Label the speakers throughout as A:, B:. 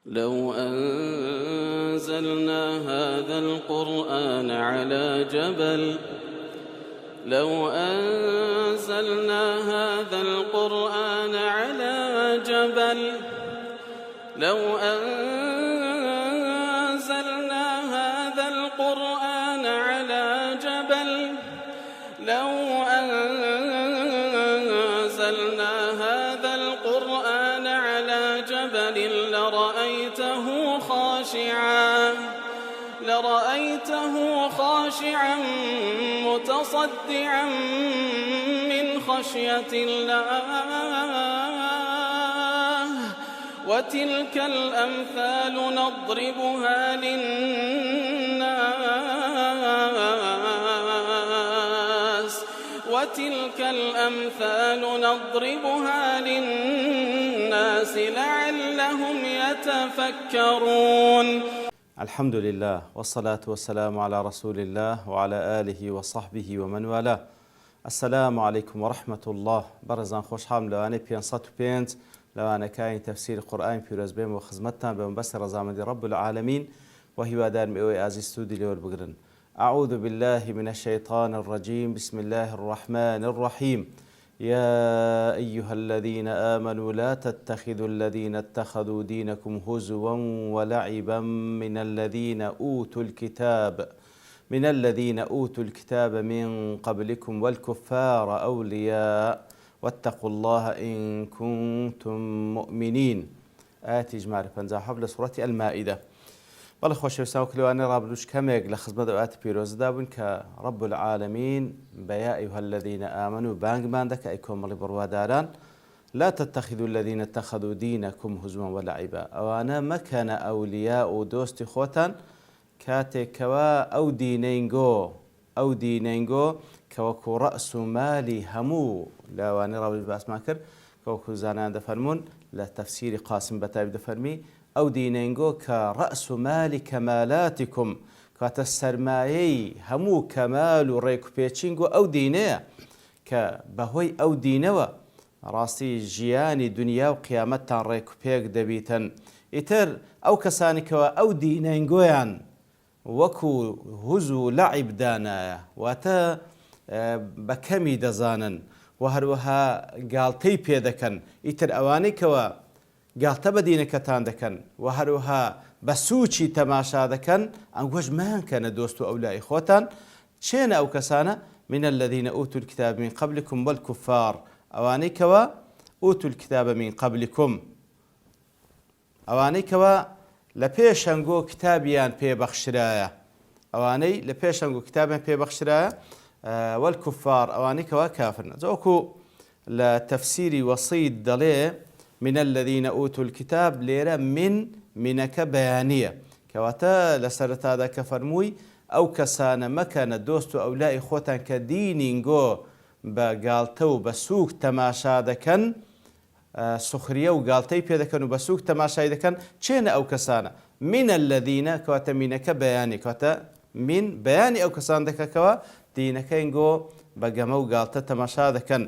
A: لو أنزلنا هذا القرآن على جبل لو أنزلنا هذا القرآن على جبل لو أنزلنا هذا القرآن على جبل لو أنزلنا هذا القرآن على جبل لرأيته خاشعا متصدعا من خشية الله وتلك الأمثال نضربها للناس لعلهم يتفكرون.
B: الحمد لله والصلاة والسلام على رسول الله وعلى آله وصحبه ومن والاه. السلام عليكم ورحمة الله. برزان خوشحال لوانه 505 لوانه كاين تفسير قرآن پیروز بیم و خدمتتان به بس رضامندی رب العالمين وهوادار مئوي عزيز استودي لول بقرن. أعوذ بالله من الشيطان الرجيم. بسم الله الرحمن الرحيم. يا أيها الذين آمنوا لا تتخذوا الذين اتخذوا دينكم هزوا ولعبا من الذين أوتوا الكتاب من قبلكم والكفار أولياء واتقوا الله إن كنتم مؤمنين. آيات إجماع 57 لسورة المائدة. بەڵێ خۆشەویستان وەکلەوانەی ڕابردووش کەمێک لە خزمەت ئەوات پیرۆزدا بوون کە رب العالمین بە یا ئەیها الذین آمنوا بانگمان دەکە ئەی کۆمەڵی بڕواداران لا تتخذوا الذين اتخذوا دينكم هزوا ولعبا. ئەوانە مەکەنە ئەولیا و دۆستی خۆتان کاتێکەوە ئەو دینەنگۆ کە وەکو ڕەئس و مالی هەموو لەوانەی ڕابردوو باسمان کرد کە وەکو زانایان دەفەرمون لە تەفسیری قاسم بەتایبەت دەفەرمی ئەو دینەنگۆ کە ڕەئس و مالی کەمالاتیکم کاتە سەرمایەی هەموو کەمال و ڕێک و پێچینگ و ئەو دینەیە کە بەهۆی ئەو دینەوە ڕاستی ژیانی دنیا و قیامەتتان ڕێک و پێک دەبیتن. ئیتر ئەو کەسانی کەوە ئەو دینەنگۆیان وەکو هوز و لەعیب دانایە واتە بە کەمی دەزانن و هەروەها گاڵتەی پێ دەکەن، ئیتر ئەوانەی کەوە گاڵتە بە دینەکەتان دەکەن و هەروەها بە سووچی تەماشا دەکەن ئەنگۆش مایانکەنە دۆست و ئەولای خۆتان. چێنە ئەو کەسانە؟ من الذين أوتوا الكتاب من قبلكم والكفار. ئەوانەی کەوە أوتوا الكتاب من قبلكم، ئەوانەی کەوە لە پێشەنگۆ کتابیان پێبەخشرایە، ئەوانەی لە پێشەنگۆ کتابیان پێبەخشرایە والكفار ئەوانەی کەوە کافرن. زۆکو لە تەفسیری وەسیط دەڵێ من الذين أوتوا الكتاب ليرة منك بيانية كواتا لسرتادا كفرموي أو كسان مكان دوست أولاء خوتان كدينينغو بقالتو بسوق تماشا دكن سخرية وقالتي بيدكن وبسوق تماشا دكن چين أو كسان من الذين كواتا منك بياني كواتا من بياني أو كسان دكا كوا دينك إنغو بقامو قالتا تماشا دكن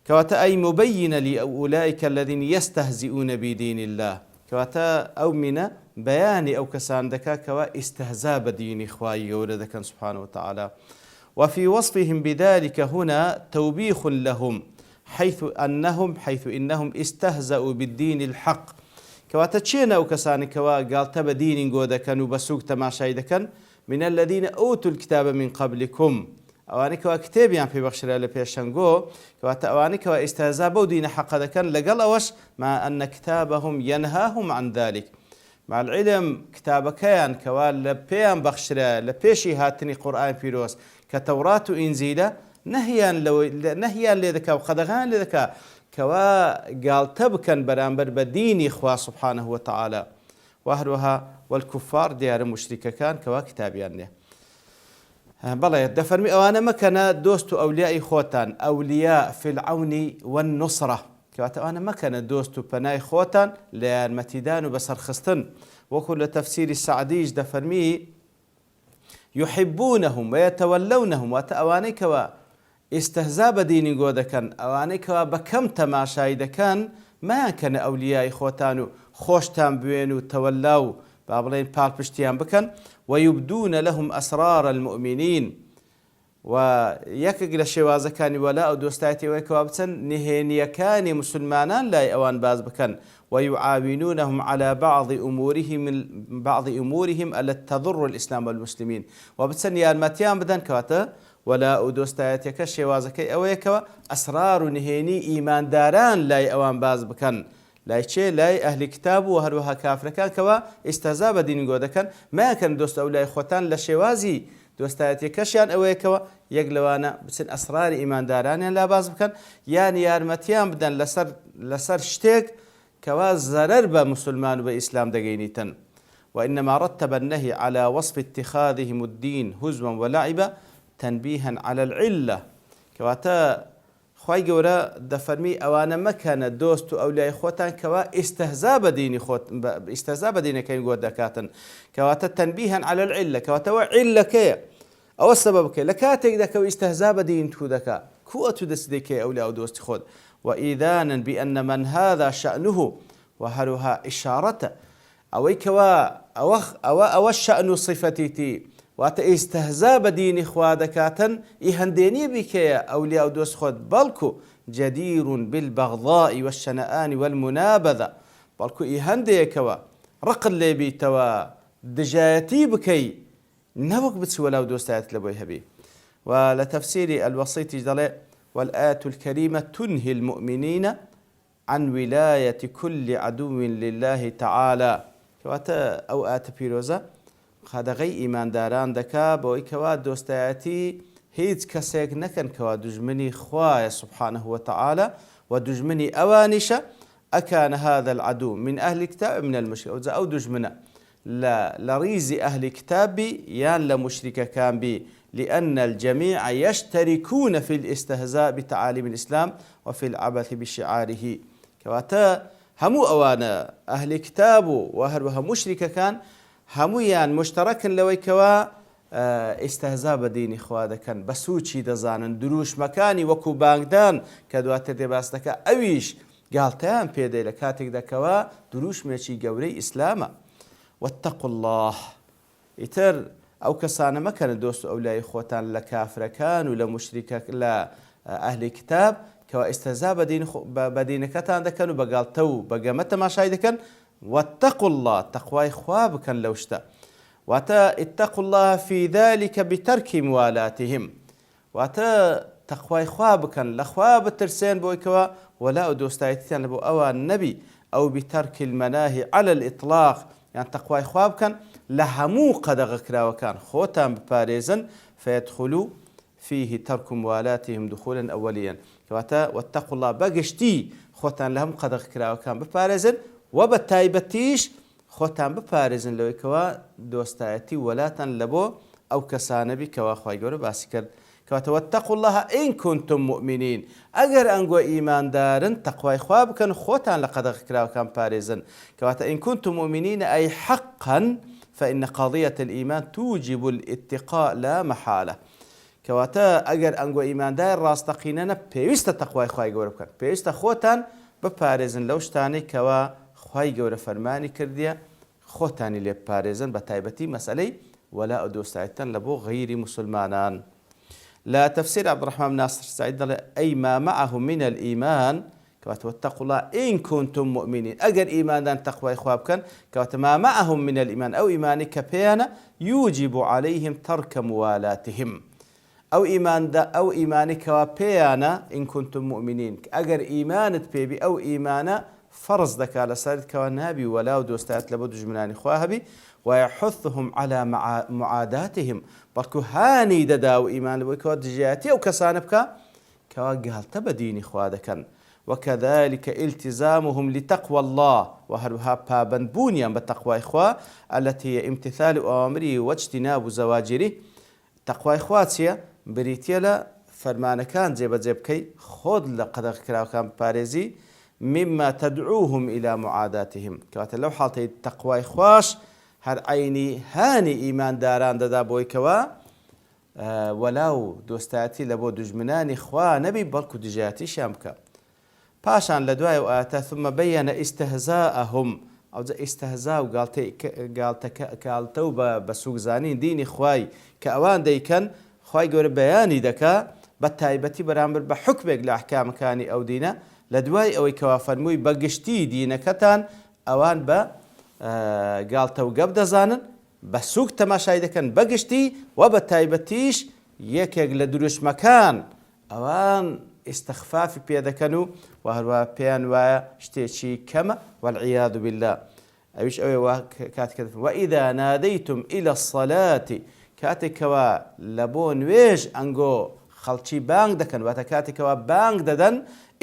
B: كواتا أي مبين لأولئك الذين يستهزئون بدين الله كواتا أو من بيان أو كسان دكا كوا استهزاء بدين إخوائي ولدك سبحانه وتعالى. وفي وصفهم بذلك هنا توبيخ لهم حيث إنهم استهزأوا بالدين الحق. كواتا تشينا أو كسان كوا قال تبا دين قودكن وبسوق تماشاي دكن من الذين أوتوا الكتاب من قبلكم ئەوانەی کەوا کتێبیان پێبەخشرا لە پێشەنگۆ کەواتە ئەوانەی کەوا ئیستهزا بەو دینە حەقە دەکەن لەگەڵ ئەوەش ما ئەنە کتابەهم ينهاهم عن ذلك. مع العلم کتابەکەیان کەوا لە پێیان بەخشرا لە پێشی هاتنی قورئان پیرۆز کە تەورات و ئینجیلە نەهیان لێ دەکا و قەدەغان لێ دەکا کەوا گاڵتە بکەن بەرامبەر بە دینی خوا سبحانه وتعالى. و هەروەها والكفار دیارە مشریکەکان کەوا کتابیان نییە. بەڵێ دەفەرمی ئەوانە مەکەنە دۆست و ئەولیای خۆتان ئەولیا في العون والنصرة کەواتە ئەوانە مەکەنە دۆست و پەنای خۆتان لە یارمەتیدان و بەسەرخستن. وەکو لە تەفسیری سعدیش دەفەرمی يحبونهم ويتولونهم واتە ئەوانەی کەوە ئیستەهزا بە دینی گۆ دەکەن ئەوانەی کەوا بە کەم تەماشای دەکەن مایانکەنە ئەولیای خۆتان و خۆشتان بوێن و تەوەلا و با بڵێن پاڵپشتیان بکەن ويبدون لهم أسرار المؤمنين و یەکێک لە شێوازەکانی وەلا ئەو دۆستایەتەوەی کەوا بچەن نهێنیەکانی مسلمانان لای ئەوان باز بکەن ويعاونونهم على بعض أمورهم التي تضر الإسلام والمسلمين وبتسن يارمتيان بدن كواتا ولا ئەو دۆستایەتەکە شێوازەکەی ئەوەیە کەوە ئەسرار و نهێنی ئیمانداران لای ئەوان باز بکەن لای چێ لای ئەهلی کتاب و هەروەها کافرەکان کەوا ئێستازا بە دینی گۆ دەکەن ماکەن دۆست ئەو لای خۆتان لە شێوازی دۆستایەتەکەشیان ئەوەیەکەوە یەک لەوانە بچن ئەسراری ئیماندارانیان لا باز بکەن یان یارمەتیان بدەن لەسەر شتێک كوا زرر بمسلمان وإسلام دقينيتن وإنما رتب النهي على وصف اتخاذهم الدين هزوا ولعبا تنبيها على العلة كواتا خواهي قورا دفرمي أوانا مكان دوست أولياء خوتان كوا استهزاء بدين كين قوة دكاتن كواتا تنبيها على العلة كواتا وعلة كي أو السبب كي لكاتك دكا استهزاء بدين تو دكا كوة تدس ديكي أولياء دوست خود وإذانا بأن من هذا شأنه وهرها إشارته أو الشأن صفتي وأتا استهزاء بدين إخوادكاتا إهنديني بك أولياء دوست خود بلكو جدير بالبغضاء والشنآن والمنابذة بلكو إهنديكوا رقل لي بيتوا دجايتي بكي نوك بتسولا دوستات لبوي هبي ولتفسير الوسيط جدلي والآية الكريمة تنهي المؤمنين عن ولاية كل عدو لله تعالى كواتا أو آية بيروزا هذا غي إيمان داران دكا بوي كوا دوستاياتي هيج كسيك نكن كوا دجمني خوايا سبحانه وتعالى ودجمني أوانشة أكان هذا العدو من أهل كتاب من المشرك أو دجمنا لا لريزي أهل كتابي يان لمشركة كان بي لأن الجميع يشتركون في الاستهزاء بتعاليم الإسلام وفي العبث بشعاره كواتا همو أوانا أهل كتاب وهروها مشركة كان همویان مشترکن لەوەی کەوا ئێستەهزا بە دینی خوا دەکەن بە سوچی دەزانن دروش مەکانی وەکو بانگدان کە دواتر دێباس دەکە ئەویش گاڵتەیان پێدەی لە کاتێک دەکەوە دروشمێکی گەورەی ئیسلامە واتقوا الله ئیتر ئەو کەسانە مەکەنە دۆست و ئەولای خۆتان لە کافرەکان و لە مشریکە لە ئەهلی کتاب کەوا ئێستەهزا بە دینەکەتان دەکەن و بەگاڵتە و بەگەمە تەماشای دەکەن واتقوا الله تقوى خواب كان لوشتا واتا اتقوا الله في ذلك بترك موالاتهم واتا تقوى خواب كان لخواب ترسين بويكوا ولا دوستايتين لبو أوى النبي أو بترك المناهي على الإطلاق يعني تقوى خواب كان لهمو قدغ كراو كان خوتان بباريزن فيدخلوا فيه ترك موالاتهم دخولا أوليا واتا واتقوا الله بقشتي خوتان لهم قدغ كراو كان بباريزن وبالتايبەتیش خۆتان بپارێزن لەوەی کەوا دۆستایەتی وەلاتان لەبۆ ئەو کەسانەبی کەوا خوای گەورە باسی کرد کەواتە واتقوا الله إن كنتم مؤمنين ئەگەر ئەنگۆ ئیماندارن تەقوای خوا بکەن خۆتان لە قەدەغ کراوەکان پارێزن کەواتە إن كنتم مؤمنين أي حقا فإن قضية الإيمان توجب الاتقاء لا محالة کەواتە ئەگەر ئەنگۆ ئیماندار ڕاستەقینەنە پێویستە تەقوای خوای گەورە بکەن پێویستە خۆتان بپارێزن لەو شتانەی کەوا خوای گەورە فەرمانی کردیە خۆتانی لێ بپارێزن بە تایبەتی مەسئلەی وەلا دۆستایەتان لە بۆ غەیری مسلمانان لا تفسير عبد الرحمن بن ناصر السعيد أي ما معه من الإيمان كوات واتقوا الله إن كنتم مؤمنين أجر إيمان تقوى إخواب كان كوات ما معهم من الإيمان أو إيمانك بيانا يوجب عليهم ترك موالاتهم أو إيمانك وبيانا إن كنتم مؤمنين أجر إيمانت بيبي أو إيمانا فرض ذكاء لسارد كوانابي ولا ودوستات لبود جمنان إخواه ويحثهم على معاداتهم بركو هاني دداو إيمان لبوكو دجاتي أو كسانبك كوا قالت بدين إخوادكن وكذلك التزامهم لتقوى الله وهرها بابن بونيا بتقوى إخوة التي هي امتثال أوامره واجتناب زواجره تقوى إخواتيا بريتيلا فرمان كان جيب كي خود لقدر كراو كان باريزي مما تدعوهم إلى معاداتهم كوات لو حالتي تقوى إخواش هر عيني هاني إيمان داران دادا بويكوا ولو دوستاتي لبو دجمنان إخوة نبي بلكو دجاتي شامكا باشان لدواي وآتا ثم بيّن استهزاءهم ئەوجا ئیستەهزا و گاڵتە و بە سوگزانی دینی خوای کە ئەوان دەیکەن خوای گەورە بەیانی دەکا بە تایبەتی بەرامبەر بە حکمێک لە ئەحکامەکانی ئەو دینە لە دوای ئەوەی کەوا فەرمووی بە گشتی دینەکەتان ئەوان بە گاڵتە و گەب دەزانن بە سوک تەماشای دەکەن بە گشتی و بە تایبەتیش یەکێک لە دروشمەکان ئەوان ئیستەخفافی پێ دەکەن و هەروە پێیان وایە شتێکی کەمە والعیاذ بالله ئەویش ئەوێ وا کاتێک وئیذا نادەیتم ئیلە الصەلاتی کاتێکەوە لە بۆ نوێژ ئەنگۆ خەڵکی بانگ دەکەن واتە کاتێکەوە بانگ دەدەن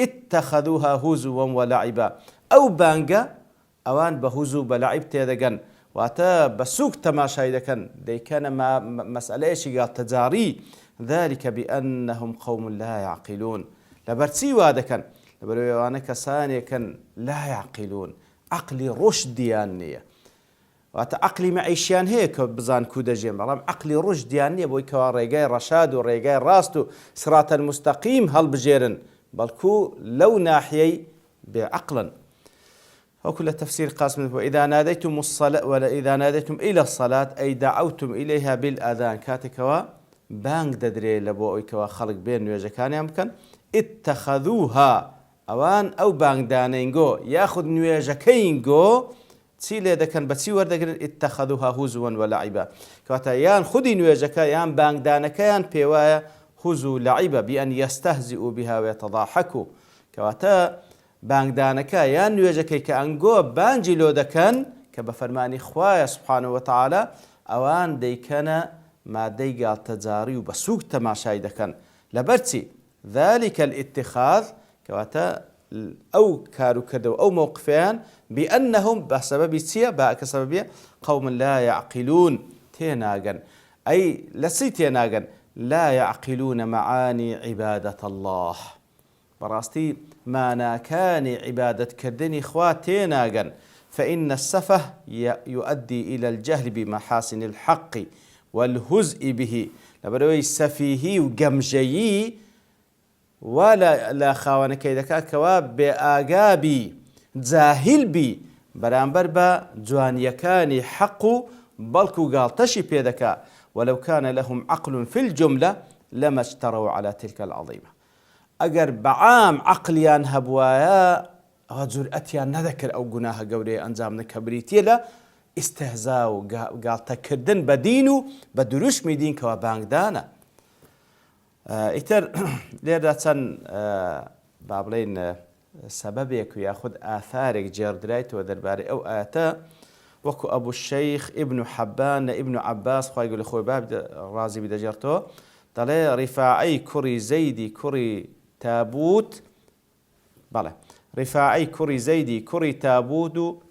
B: اتەخەذوها هوزوا وەلەعیبا ئەو بانگە ئەوان بە هوزو بە لەعیب تێدەگەن واتە بە سوک تەماشای دەکەن دەیکەنە مەسئلەیەکی گاڵتەجاری ذلك بأنهم قوم لا يعقلون لبرچی وا دەکەن لەبەرەوەی ئەوانە کەسانێکن لا يعقلون عقلی ڕشدیان نییە واتە عقلی مەعیشیان هەیە کە بزان کو دەژێن بەڵام عقلی ڕشدیان نییە بۆی کەوا ڕێگای ڕەشاد و ڕێگای ڕاست و سراتە المستەقیم هەڵبژێرن بەڵکو لەو ناحیەی بێعقلن وكل تفسير قاسم وإذا ناديتم الصلاة ولا إذا ناديتم إلى الصلاة أي دعوتم إليها بالأذان كاتكوا بانگ دەدرێ لە بۆ ئەوی کەوا خەڵک بێن نوێژەکانیان بکەن اتەخەذوها ئەوان ئەو بانگدانەینگۆ یاخود نوێژەکەینگۆ چی لێ دەکەن بە چی وەردەگرن اتەخەذوها هوزوا وەلەعیبا کەواتە یان خودی نوێژەکە یان بانگدانەکەیان پێوایە هوزو و لەعیبە بئەن یەستەهزئوا بها ویتەضاحەکوا کەواتە بانگدانەکە یان نوێژەکەی کە ئەنگۆ بانگی لۆ دەکەن کە بە فەرمانی خوایە سوبحانەهو وتەعالا ئەوان دەیکەنە مادەی گاڵتەجاری و بە سوک تەماشای دەکەن لەبەرچی ذلك الاتخاذ کەواتە ئەو کاروکردە و ئەو مووقفیان بأنهم بەسەبەبی چییە کە سەبەبیە قوم لا يعقلون تێناگەن ئەی لە چی تێناگەن لا يعقلون معاني عبادة الله بەڕاستی ماناکانی عیبادەتکردنی خوا تێناگەن فإن السفه يؤدي إلى الجهل بمحاسن الحق والهزء به لەبەرەوەی سەفیهی و گەمژەیی وا لە خاوەنەکەی دەکات کەوا بێئاگابی جاهیلبی بەرامبەر بە جوانیەکانی حەق و بەڵکو و گاڵتەشی پێدەکا ولو كان لهم عقل في الجملة لما اشتروا على تلك العظيمة ئەگەر بەعام عقلیان هەبوایە ئەوە جورئەتیان نەدەکرد ئەو گوناهە گەورەی ئەنجام نەکە بریتیە لە ئیستەهزا و گاڵتەکردن بە دین و بە دروشمی دین کەوا بانگدانە ئیتر لێردا چەند با بڵێن سەبەبێک و یاخود ئاثارێک جێڕدرایتەوە دەربارەی ئەو ئاەتە وەکو ئەبوو الشەیخ ئیبن حەبان لە ئیبن عەباس خوای گەورە لە خۆی باب ڕازی بدەجێڕتەوە دەڵێ ڕیفاعی کوڕی زەیدی کوڕی تابوت بەڵێ ڕیفاعی کوڕی زەیدی کوڕی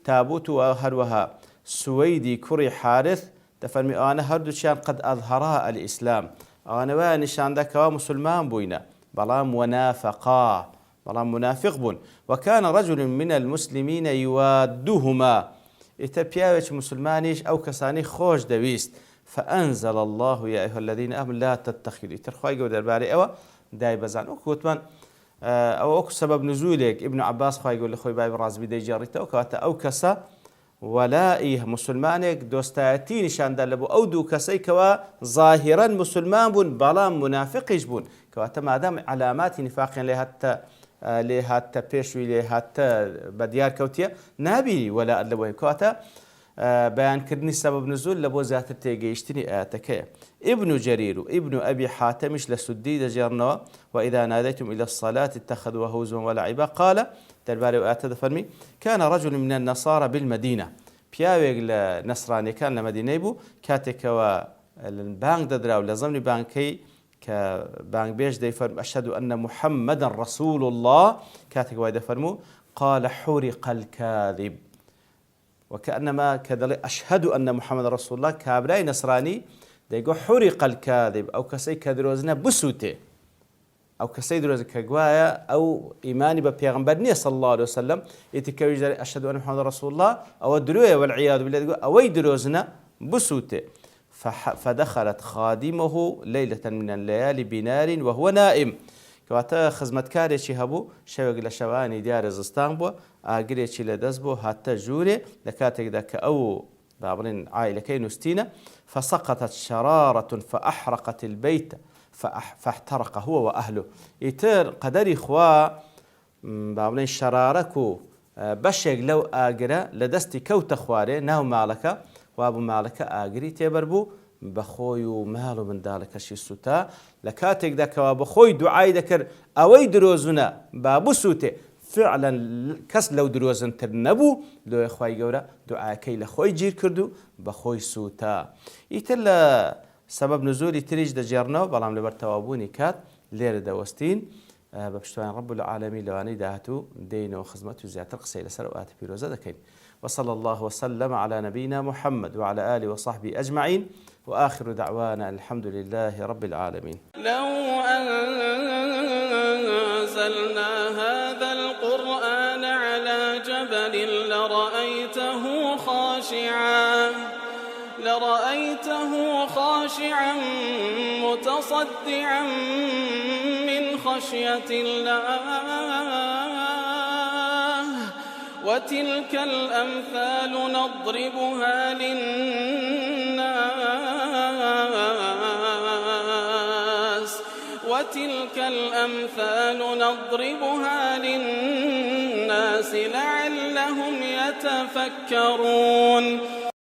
B: تابوت و هەروەها سوەیدی کوڕی حارث دەفەرمی ئەوانە هەردووچیان قەد ئەظهەرا ئەلئیسلام ئەوانە وایە نیشاندەکەوە مسلمان بووینە بەڵام وەنافەقا بەڵام منافق بوون وكان رجل من المسلمين يوادهما ئیتر پیاوێکی مسلمانیش ئەو کەسانی خۆش دەویست فأنزل الله يا أيها الذين آمنوا لا تتخذوا ئیتر خوای گەورە دەربارەی ئەوە دای بەزان وەکوتمان ئەوە وەکو سەبەب نزولێک ئیبن عەباس خوای گەورە لە خۆی بابی ڕازبی دەیجێڕێتەوە کەواتە ئەو کەسە وەلای مسلمانێک دۆستایەتی نیشاندا لە بۆ ئەو دوو کەسەی کەوا ظاهیرەن مسلمان بوون بەڵام منافقیش بوون کەواتە مادام علاماتی نفاقیان لێ هاتە پێشوی لێ هاتە بە دیار کەوتیە نابینی وەلا لەوەی کەواتە بەیانکردنی سەبەب نزول لە بۆ زیاتر تێگەیشتنی ئاەتەکەیە ئیبن جەریر و ئیبن ئەبی حاتەمیش لە سودی دەجێڕنەوە وإذا ناديتم إلى الصلاة اتخذوها هزوا ولعبا قال دەربارەی ئاەتە دەفەرمی كان رجل من النصارى بالمدينة پیاوێک لە نەسرانیەکان لە مەدینەی بوو کاتێکەوە بانگ دەدرا و لە زەمنی بانگەکەی کە بانگبێژ دەیفەرمو أشهد أن محمدا رسول الله کاتێک وای دەفەرمو قال حرق الكاذب وكأنما كذلك أشهد أن محمد رسول الله كابراي نصراني ديقو حرق الكاذب أو كسي كدروزنا بسوته أو كسي دروز كجوايا أو إيماني ببيغمبرني صلى الله عليه وسلم يتكويج أشهد أن محمد رسول الله أو دروية والعياذ بالله أو دروزنا بسوته فدخلت خادمه ليلة من الليالي بنار وهو نائم کەواتە خزمەتکارێکی هەبوو شەوێک لە شەوانی دیارە زستان بووە ئاگرێکی لەدەست بوو هاتە ژوورێ لە کاتێکدا کە ئەو با بڵێن عائلەکەی نووسینە فسقطت شرارة فأحرقت البيت فاحترق هو وأهله ئیتر قەدەری خوا با بڵێن شەرارەک و بەشێک لەو ئاگرە لە دەستی کەوتە خوارێ ناو ماڵەکە وابوو ماڵەکە ئاگری تێبەر بوو بەخۆی و ماڵ و منداڵەکەشی سوتا لە کاتێکدا کەوا بەخۆی دوعای دەکرد ئەوەی درۆزنە با بسووتێ فعلا کەس لەو درۆزنتر نەبوو لۆی خوای گەورە دوعاکەی لە خۆی گیر کرد و بەخۆی سوتا ئیتر لە سەبەب نزولی تریش دەجێڕنەوە بەڵام لەبەر تەوابوونی کات لێرە دەوەستین بە پشتیوانی رب العالمین لەوانەی داهاتوو دێینەوە خزمەت و زیاتر قسەی لەسەر ئاەتی پیرۆزە دەکەین وصلى الله وسلم على نبينا محمد وعلى آله وصحبه أجمعين وآخر دعوانا الحمد لله رب العالمين.
A: لو أنزلنا هذا القرآن على جبل لرأيته خاشعا متصدعا من خشية الله وتلك الأمثال نضربها للناس لعلهم يتفكرون.